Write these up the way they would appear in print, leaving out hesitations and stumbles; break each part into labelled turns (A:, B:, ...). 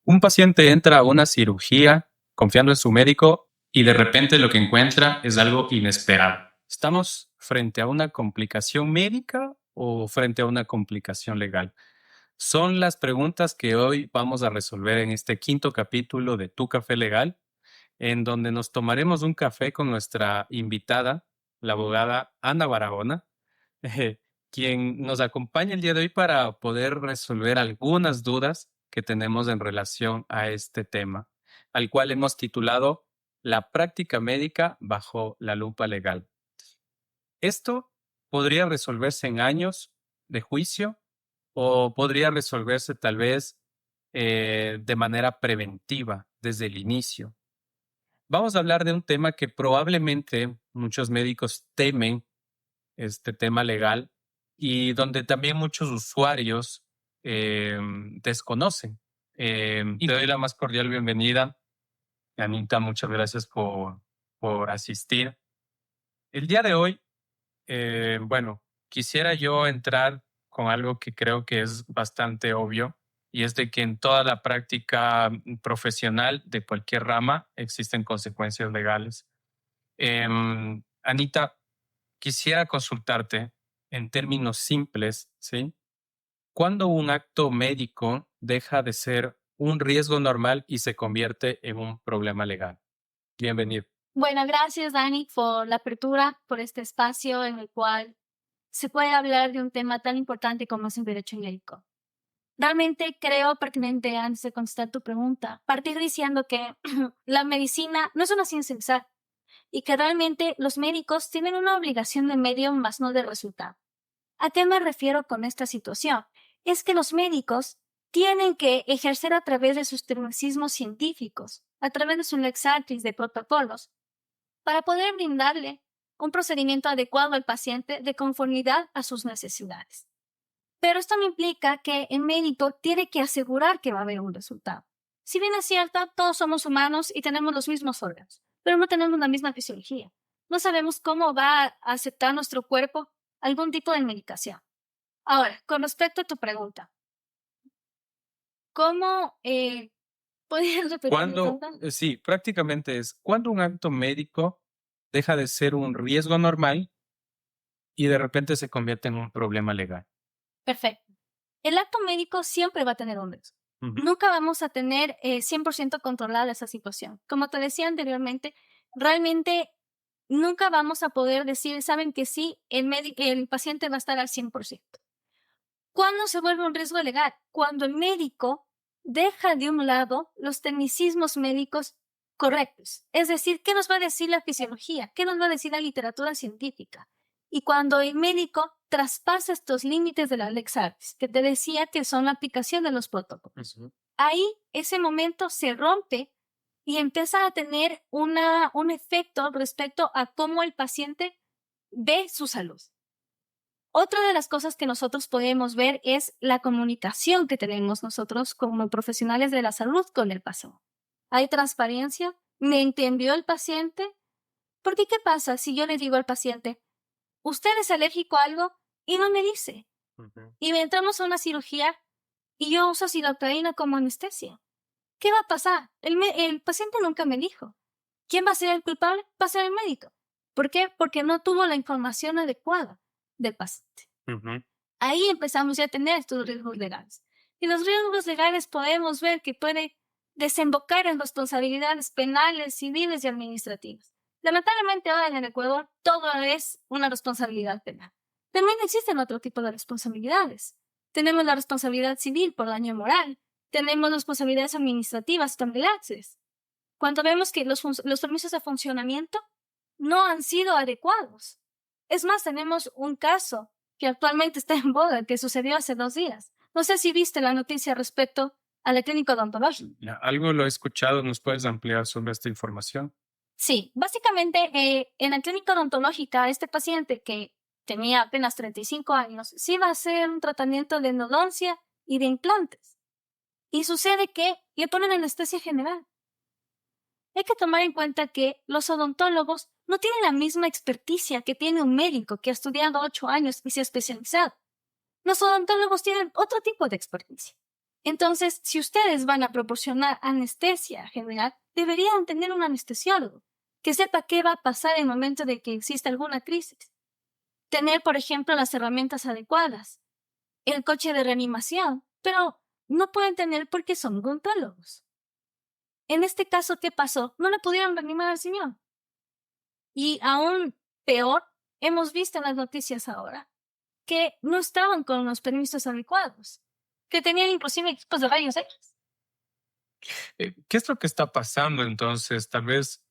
A: Un paciente entra a una cirugía confiando en su médico y de repente lo que encuentra es algo inesperado. ¿Estamos frente a una complicación médica o frente a una complicación legal? Son las preguntas que hoy vamos a resolver en este quinto capítulo de Tu Café Legal, en donde nos tomaremos un café con nuestra invitada, la abogada Ana Barahona, quien nos acompaña el día de hoy para poder resolver algunas dudas que tenemos en relación a este tema, al cual hemos titulado La práctica médica bajo la lupa legal. Esto podría resolverse en años de juicio o podría resolverse tal vez de manera preventiva desde el inicio. Vamos a hablar de un tema que probablemente muchos médicos temen, este tema legal, y donde también muchos usuarios desconocen. Y te doy la más cordial bienvenida, Anita, muchas gracias por asistir. El día de hoy, bueno, quisiera yo entrar con algo que creo que es bastante obvio, y es de que en toda la práctica profesional de cualquier rama existen consecuencias legales. Anita, quisiera consultarte en términos simples, ¿sí? ¿Cuándo un acto médico deja de ser un riesgo normal y se convierte en un problema legal? Bienvenido.
B: Bueno, gracias Dani por la apertura, por este espacio en el cual se puede hablar de un tema tan importante como es el derecho médico. Realmente creo pertinente, antes de contestar tu pregunta, partir diciendo que la medicina no es una ciencia exacta y que realmente los médicos tienen una obligación de medio más no de resultado. ¿A qué me refiero con esta situación? Es que los médicos tienen que ejercer a través de sus tecnicismos científicos, a través de su lex artis de protocolos, para poder brindarle un procedimiento adecuado al paciente de conformidad a sus necesidades. Pero esto no implica que el médico tiene que asegurar que va a haber un resultado. Si bien es cierto, todos somos humanos y tenemos los mismos órganos, pero no tenemos la misma fisiología. No sabemos cómo va a aceptar nuestro cuerpo algún tipo de medicación. Ahora, con respecto a tu pregunta, ¿cómo podrías repetir mi
A: ¿Cuándo,
B: pregunta?
A: sí, prácticamente es, cuando un acto médico deja de ser un riesgo normal y de repente se convierte en un problema legal?
B: Perfecto. El acto médico siempre va a tener un riesgo.
A: Ujú.
B: Nunca vamos a tener 100% controlada esa situación. Como te decía anteriormente, realmente nunca vamos a poder decir, saben que sí, el paciente va a estar al 100%. ¿Cuándo se vuelve un riesgo legal? Cuando el médico deja de un lado los tecnicismos médicos correctos. Es decir, ¿qué nos va a decir la fisiología? ¿Qué nos va a decir la literatura científica? Y cuando el médico traspasa estos límites de la Lex Artis, que te decía que son la aplicación de los protocolos,
A: Ujú.
B: ahí ese momento se rompe y empieza a tener un efecto respecto a cómo el paciente ve su salud. Otra de las cosas que nosotros podemos ver es la comunicación que tenemos nosotros como profesionales de la salud con el paciente. ¿Hay transparencia? ¿Me entendió el paciente? Porque ¿qué pasa si yo le digo al paciente, usted es alérgico a algo y no me dice?
A: Ujú.
B: Y entramos a una cirugía y yo uso silocaína como anestesia. ¿Qué va a pasar? El paciente nunca me dijo. ¿Quién va a ser el culpable? Va a ser el médico. ¿Por qué? Porque no tuvo la información adecuada del paciente.
A: Ujú.
B: Ahí empezamos ya a tener estos riesgos legales. Y los riesgos legales podemos ver que puede desembocar en responsabilidades penales, civiles y administrativas. Lamentablemente ahora en el Ecuador todo es una responsabilidad penal. También existen otro tipo de responsabilidades. Tenemos la responsabilidad civil por daño moral. Tenemos responsabilidades administrativas también. Cuando vemos que los permisos de funcionamiento no han sido adecuados. Es más, tenemos un caso que actualmente está en boga, que sucedió hace 2 días. No sé si viste la noticia respecto a la clínica odontológica.
A: Ya, algo lo he escuchado, ¿nos puedes ampliar sobre esta información?
B: Sí, básicamente en la clínica odontológica, este paciente que tenía apenas 35 años, se iba a hacer un tratamiento de endodoncia y de implantes. Y sucede que le ponen anestesia general. Hay que tomar en cuenta que los odontólogos no tienen la misma experticia que tiene un médico que ha estudiado 8 años y se ha especializado. Los odontólogos tienen otro tipo de experticia. Entonces, si ustedes van a proporcionar anestesia general, deberían tener un anestesiólogo que sepa qué va a pasar en el momento de que exista alguna crisis. Tener, por ejemplo, las herramientas adecuadas, el coche de reanimación, pero no pueden tener porque son odontólogos. En este caso, ¿qué pasó? No le pudieron reanimar al señor. Y aún peor, hemos visto en las noticias ahora que no estaban con los permisos adecuados, que tenían inclusive equipos de rayos X.
A: ¿Qué es lo que está pasando entonces? Tal vez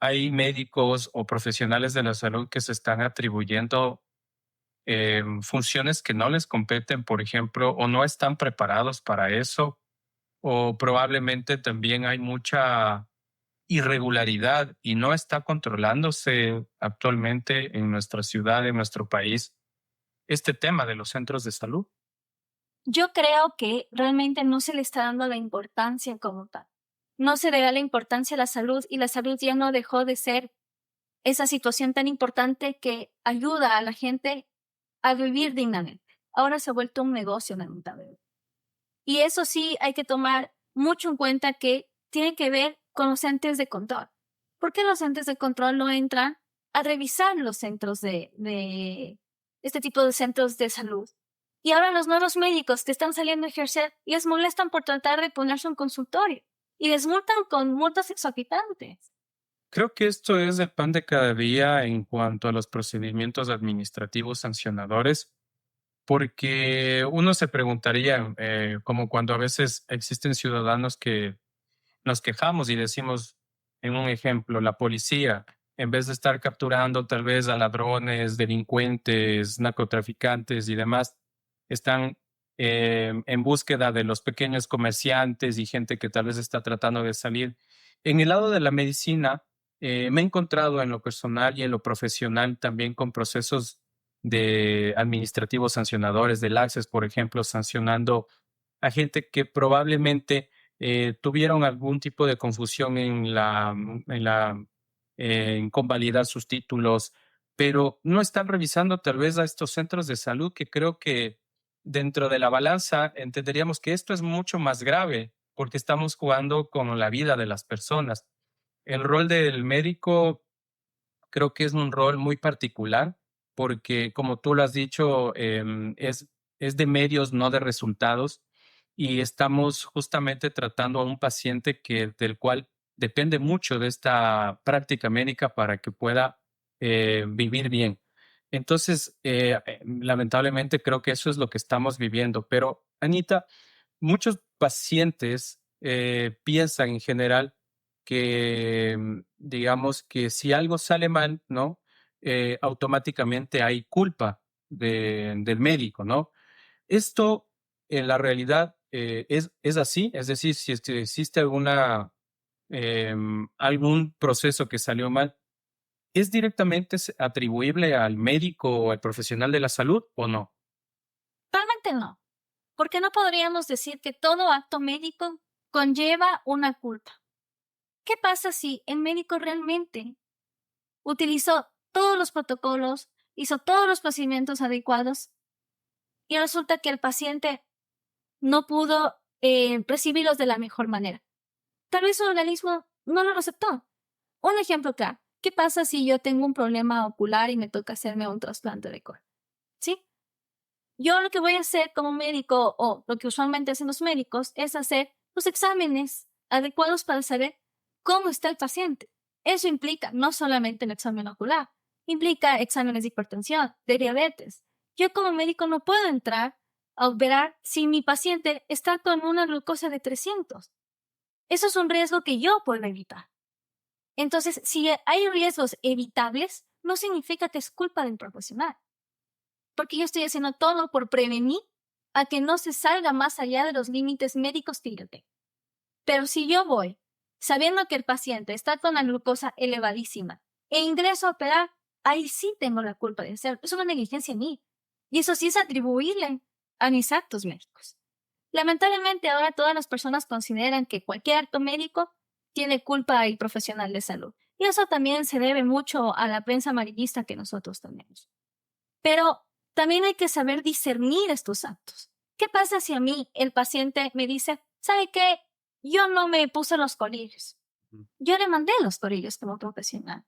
A: hay médicos o profesionales de la salud que se están atribuyendo funciones que no les competen, por ejemplo, o no están preparados para eso, o probablemente también hay mucha irregularidad y no está controlándose actualmente en nuestra ciudad, en nuestro país, este tema de los centros de salud.
B: Yo creo que realmente no se le está dando la importancia como tal. No se le da la importancia a la salud y la salud ya no dejó de ser esa situación tan importante que ayuda a la gente a vivir dignamente. Ahora se ha vuelto un negocio, lamentablemente. Y eso sí hay que tomar mucho en cuenta que tiene que ver con los entes de control. ¿Por qué los entes de control no entran a revisar los centros de este tipo de centros de salud? Y ahora los nuevos médicos que están saliendo a ejercer les molestan por tratar de ponerse un consultorio y les multan con multas exorbitantes.
A: Creo que esto es el pan de cada día en cuanto a los procedimientos administrativos sancionadores, porque uno se preguntaría, como cuando a veces existen ciudadanos que nos quejamos y decimos, en un ejemplo, la policía, en vez de estar capturando tal vez a ladrones, delincuentes, narcotraficantes y demás, están en búsqueda de los pequeños comerciantes y gente que tal vez está tratando de salir. En el lado de la medicina, me he encontrado en lo personal y en lo profesional también con procesos de administrativos sancionadores, del Access, por ejemplo, sancionando a gente que probablemente tuvieron algún tipo de confusión en convalidar sus títulos, pero no están revisando tal vez a estos centros de salud que creo que dentro de la balanza entenderíamos que esto es mucho más grave porque estamos jugando con la vida de las personas. El rol del médico creo que es un rol muy particular porque, como tú lo has dicho, es de medios, no de resultados, y estamos justamente tratando a un paciente del cual depende mucho de esta práctica médica para que pueda vivir bien. Entonces, lamentablemente creo que eso es lo que estamos viviendo. Pero, Anita, muchos pacientes piensan en general que, digamos, que si algo sale mal, ¿no? Automáticamente hay culpa del médico, ¿no? Esto en la realidad es así, es decir, si es que existe algún proceso que salió mal, ¿es directamente atribuible al médico o al profesional de la salud o no?
B: Realmente no, porque no podríamos decir que todo acto médico conlleva una culpa. ¿Qué pasa si el médico realmente utilizó todos los protocolos, hizo todos los procedimientos adecuados y resulta que el paciente no pudo recibirlos de la mejor manera? Tal vez su organismo no lo receptó. Un ejemplo claro. ¿Qué pasa si yo tengo un problema ocular y me toca hacerme un trasplante de córnea? ¿Sí? Yo lo que voy a hacer como médico, o lo que usualmente hacen los médicos, es hacer los exámenes adecuados para saber cómo está el paciente. Eso implica no solamente el examen ocular, implica exámenes de hipertensión, de diabetes. Yo como médico no puedo entrar a operar si mi paciente está con una glucosa de 300. Eso es un riesgo que yo puedo evitar. Entonces, si hay riesgos evitables, no significa que es culpa del profesional, porque yo estoy haciendo todo por prevenir a que no se salga más allá de los límites médicos que yo tengo. Pero si yo voy sabiendo que el paciente está con la glucosa elevadísima e ingreso a operar, ahí sí tengo la culpa de hacerlo. Es una negligencia en mí. Y eso sí es atribuible a mis actos médicos. Lamentablemente ahora todas las personas consideran que cualquier acto médico tiene culpa el profesional de salud. Y eso también se debe mucho a la prensa amarillista que nosotros tenemos. Pero también hay que saber discernir estos actos. ¿Qué pasa si a mí el paciente me dice, ¿sabe qué? Yo no me puse los colillos. Yo le mandé los colillos como profesional.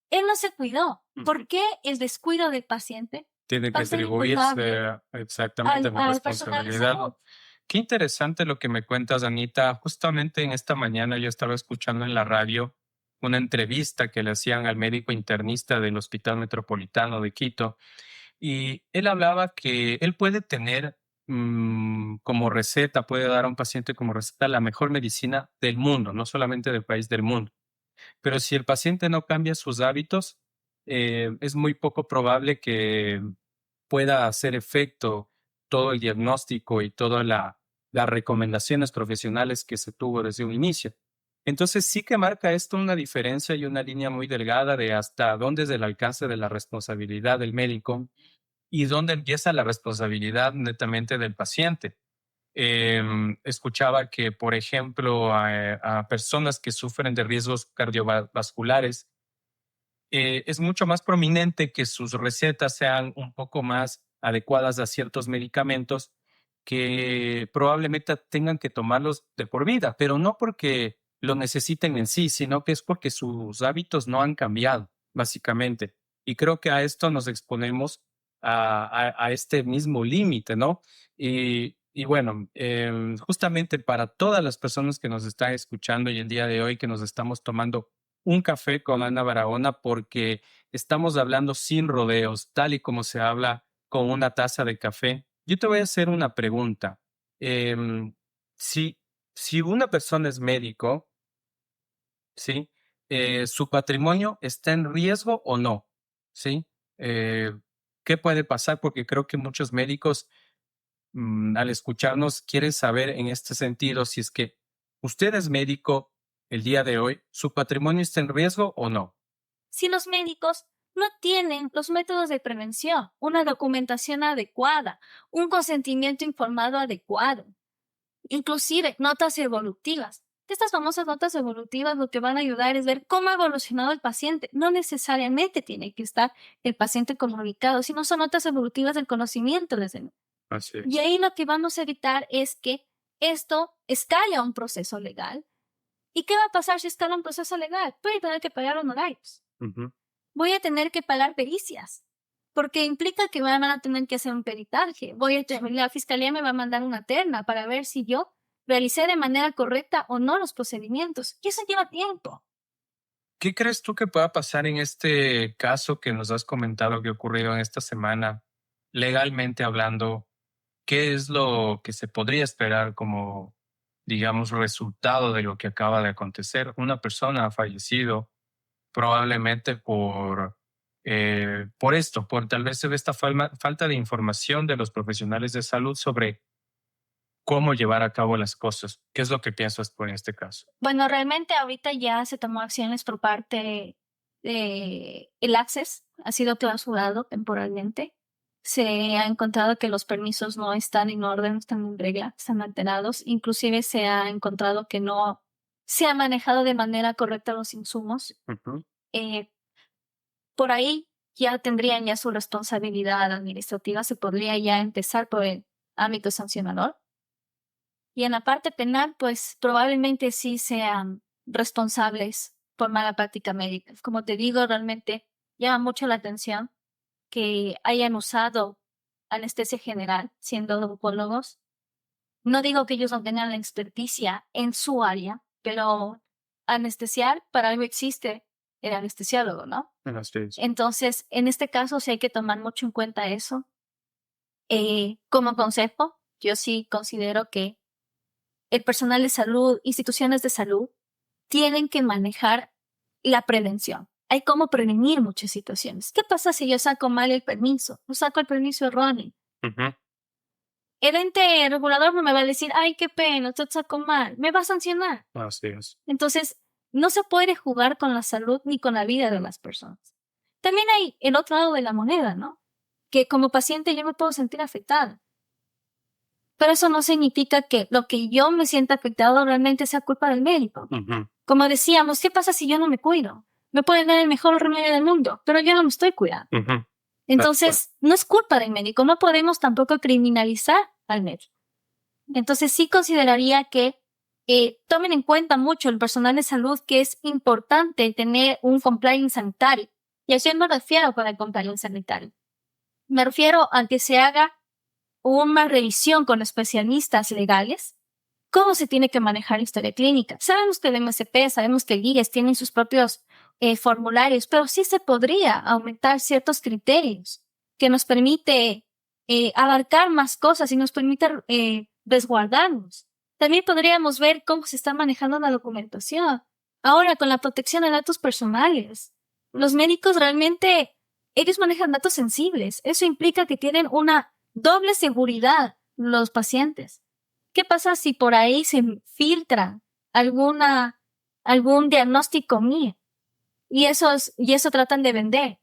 B: Él no se cuidó. ¿Por qué el descuido del paciente
A: Tiene
B: va
A: que
B: a ser imputable
A: atribuirse exactamente la
B: al personal de
A: responsabilidad.
B: salud?
A: Qué interesante lo que me cuentas, Anita. Justamente en esta mañana yo estaba escuchando en la radio una entrevista que le hacían al médico internista del Hospital Metropolitano de Quito y él hablaba que él puede tener como receta, puede dar a un paciente como receta la mejor medicina del mundo, no solamente del país, del mundo. Pero si el paciente no cambia sus hábitos, es muy poco probable que pueda hacer efecto todo el diagnóstico y todas las recomendaciones profesionales que se tuvo desde un inicio. Entonces sí que marca esto una diferencia y una línea muy delgada de hasta dónde es el alcance de la responsabilidad del médico y dónde empieza la responsabilidad netamente del paciente. Escuchaba que, por ejemplo, a personas que sufren de riesgos cardiovasculares, es mucho más prominente que sus recetas sean un poco más adecuadas a ciertos medicamentos que probablemente tengan que tomarlos de por vida, pero no porque lo necesiten en sí, sino que es porque sus hábitos no han cambiado, básicamente. Y creo que a esto nos exponemos a este mismo límite, ¿no? Y bueno, justamente para todas las personas que nos están escuchando y el día de hoy que nos estamos tomando un café con Ana Barahona porque estamos hablando sin rodeos, tal y como se habla con una taza de café. Yo te voy a hacer una pregunta. Em, si, si una persona es médico, ¿sí? ¿Su patrimonio está en riesgo o no? ¿Sí? Eh, ¿Qué puede pasar? Porque creo que muchos médicos al escucharnos quieren saber en este sentido si es que usted es médico el día de hoy, ¿su patrimonio está en riesgo o no?
B: Si los médicos no tienen los métodos de prevención, una documentación adecuada, un consentimiento informado adecuado, inclusive notas evolutivas. Estas famosas notas evolutivas lo que van a ayudar es ver cómo ha evolucionado el paciente. No necesariamente tiene que estar el paciente comunicado, sino son notas evolutivas del conocimiento desde luego.
A: Así
B: Y
A: es.
B: ahí lo que vamos a evitar es que esto escale a un proceso legal. ¿Y qué va a pasar si escala un proceso legal? Voy a tener que pagar honorarios.
A: Ujú.
B: Voy a tener que pagar pericias, porque implica que van a tener que hacer un peritaje. La fiscalía me va a mandar una terna para ver si yo realicé de manera correcta o no los procedimientos. Y eso lleva tiempo.
A: ¿Qué crees tú que pueda pasar en este caso que nos has comentado que ha ocurrido en esta semana, legalmente hablando? ¿Qué es lo que se podría esperar como, digamos, resultado de lo que acaba de acontecer? Una persona ha fallecido probablemente por esto, por tal vez esta falta de información de los profesionales de salud sobre cómo llevar a cabo las cosas. ¿Qué es lo que piensas por este caso?
B: Bueno, realmente ahorita ya se tomó acciones por parte de el Access, ha sido clausurado temporalmente. Se ha encontrado que los permisos no están en orden, no están en regla, están alterados. Inclusive se ha encontrado que no se ha manejado de manera correcta los insumos.
A: Ujú.
B: Eh, por ahí ya tendrían ya su responsabilidad administrativa, se podría ya empezar por el ámbito sancionador. Y en la parte penal, pues probablemente sí sean responsables por mala práctica médica. Como te digo, realmente llama mucho la atención que hayan usado anestesia general siendo odontólogos. No digo que ellos no tengan la experticia en su área, pero anestesiar para algo existe el anestesiólogo, ¿no?
A: Así es.
B: Entonces, en este caso sí hay que tomar mucho en cuenta eso. Como consejo, yo sí considero que el personal de salud, instituciones de salud, tienen que manejar la prevención. Hay cómo prevenir muchas situaciones. ¿Qué pasa si yo saco mal el permiso? No saco el permiso erróneo.
A: Ujú.
B: El ente regulador no me va a decir, ay, qué pena, usted sacó mal. Me va a sancionar.
A: Así es.
B: Entonces, no se puede jugar con la salud ni con la vida de las personas. También hay el otro lado de la moneda, ¿no? Que como paciente yo me puedo sentir afectada. Pero eso no significa que lo que yo me sienta afectado realmente sea culpa del médico.
A: Ujú.
B: Como decíamos, ¿qué pasa si yo no me cuido? Me pueden dar el mejor remedio del mundo, pero yo no me estoy cuidando.
A: Ujú.
B: Entonces, no es culpa del médico. No podemos tampoco criminalizar al medio. Entonces sí consideraría que tomen en cuenta mucho el personal de salud que es importante tener un compliance sanitario. ¿Y a qué me refiero con el compliance sanitario? Me refiero a que se haga una revisión con especialistas legales. ¿Cómo se tiene que manejar la historia clínica? Sabemos que el MSP, sabemos que el IGES tienen sus propios formularios, pero sí se podría aumentar ciertos criterios que nos permite abarcar más cosas y nos permite resguardarnos. También podríamos ver cómo se está manejando la documentación. Ahora, con la protección de datos personales, los médicos realmente, ellos manejan datos sensibles. Eso implica que tienen una doble seguridad los pacientes. ¿Qué pasa si por ahí se filtra algún diagnóstico mío? Y eso tratan de vender.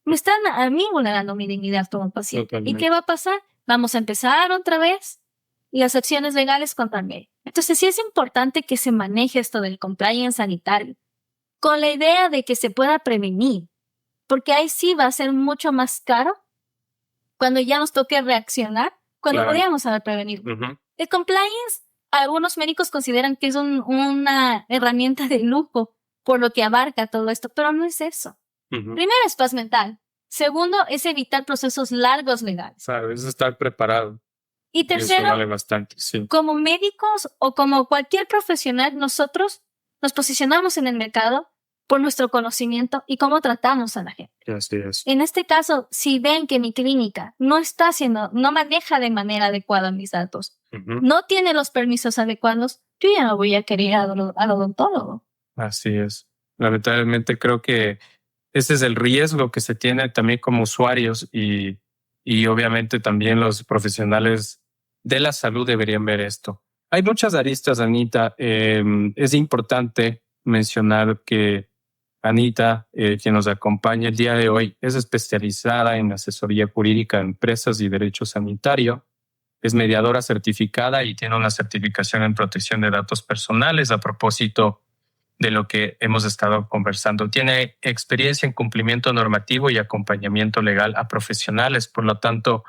B: Me están a mí vulnerando mi dignidad como paciente.
A: Totalmente.
B: ¿Y qué va a pasar? Vamos a empezar otra vez las acciones legales contra mí. Entonces sí es importante que se maneje esto del compliance sanitario con la idea de que se pueda prevenir, porque ahí sí va a ser mucho más caro cuando ya nos toque reaccionar, cuando
A: Claro.
B: podríamos haber prevenido.
A: Ujú.
B: El compliance, algunos médicos consideran que es una herramienta de lujo por lo que abarca todo esto, pero no es eso.
A: Ujú.
B: Primero es paz mental. Segundo es evitar procesos largos legales.
A: Sabes, estar preparado.
B: Y
A: Y eso
B: tercero,
A: vale bastante, sí.
B: como médicos o como cualquier profesional, nosotros nos posicionamos en el mercado por nuestro conocimiento y cómo tratamos a la gente.
A: Así es.
B: En este caso, si ven que mi clínica no maneja de manera adecuada mis datos,
A: Ujú.
B: no tiene los permisos adecuados, yo ya no voy a querer al odontólogo.
A: Así es. Lamentablemente creo que ese es el riesgo que se tiene también como usuarios y obviamente también los profesionales de la salud deberían ver esto. Hay muchas aristas, Anita. Es importante mencionar que Anita, quien nos acompaña el día de hoy, es especializada en asesoría jurídica de empresas y derecho sanitario. Es mediadora certificada y tiene una certificación en protección de datos personales. A propósito de lo que hemos estado conversando, tiene experiencia en cumplimiento normativo y acompañamiento legal a profesionales. Por lo tanto,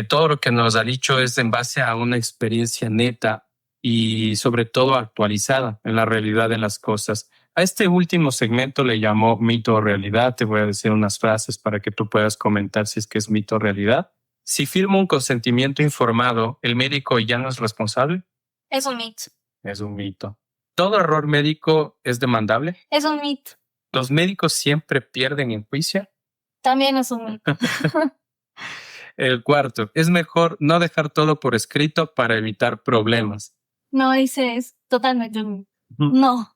A: todo lo que nos ha dicho es en base a una experiencia neta y sobre todo actualizada en la realidad de las cosas. A este último segmento le llamó mito o realidad. Te voy a decir unas frases para que tú puedas comentar si es que es mito o realidad. Si firmo un consentimiento informado, ¿el médico ya no es responsable?
B: Es un mito.
A: Es un mito. ¿Todo error médico es demandable?
B: Es un mito.
A: ¿Los médicos siempre pierden en juicio?
B: También es un mito.
A: El cuarto, es mejor no dejar todo por escrito para evitar problemas.
B: No, ese es totalmente un mito.
A: Ujú.
B: No.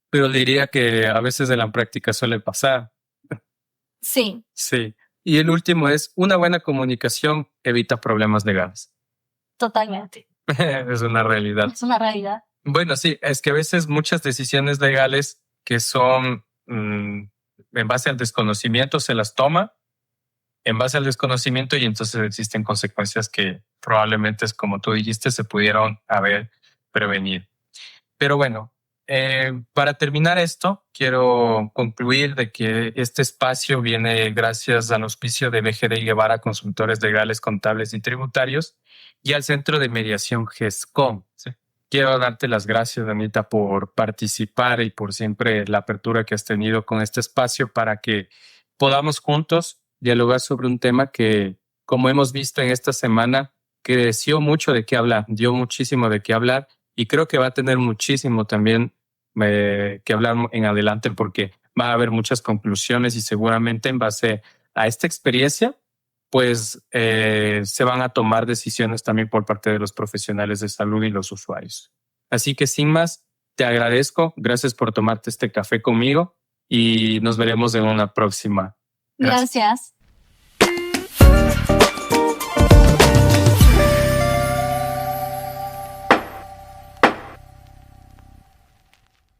A: Pero diría que a veces en la práctica suele pasar.
B: Sí,
A: Sí. Y el último es, una buena comunicación evita problemas legales.
B: totalmente.
A: Es una realidad.
B: Es una realidad.
A: Bueno, sí, es que a veces muchas decisiones legales que son en base al desconocimiento se las toma en base al desconocimiento y entonces existen consecuencias que probablemente, como tú dijiste, se pudieron haber prevenido. Pero bueno, para terminar esto, quiero concluir de que este espacio viene gracias al auspicio de BGD Guevara, consultores legales, contables y tributarios, y al Centro de Mediación GESCOM. ¿Sí? Quiero darte las gracias, Anita, por participar y por siempre la apertura que has tenido con este espacio para que podamos juntos dialogar sobre un tema que, como hemos visto en esta semana, creció mucho de qué hablar, dio muchísimo de qué hablar y creo que va a tener muchísimo también que hablar en adelante porque va a haber muchas conclusiones y seguramente en base a esta experiencia, pues se van a tomar decisiones también por parte de los profesionales de salud y los usuarios. Así que sin más, te agradezco. Gracias por tomarte este café conmigo y nos veremos en una próxima.
B: Gracias.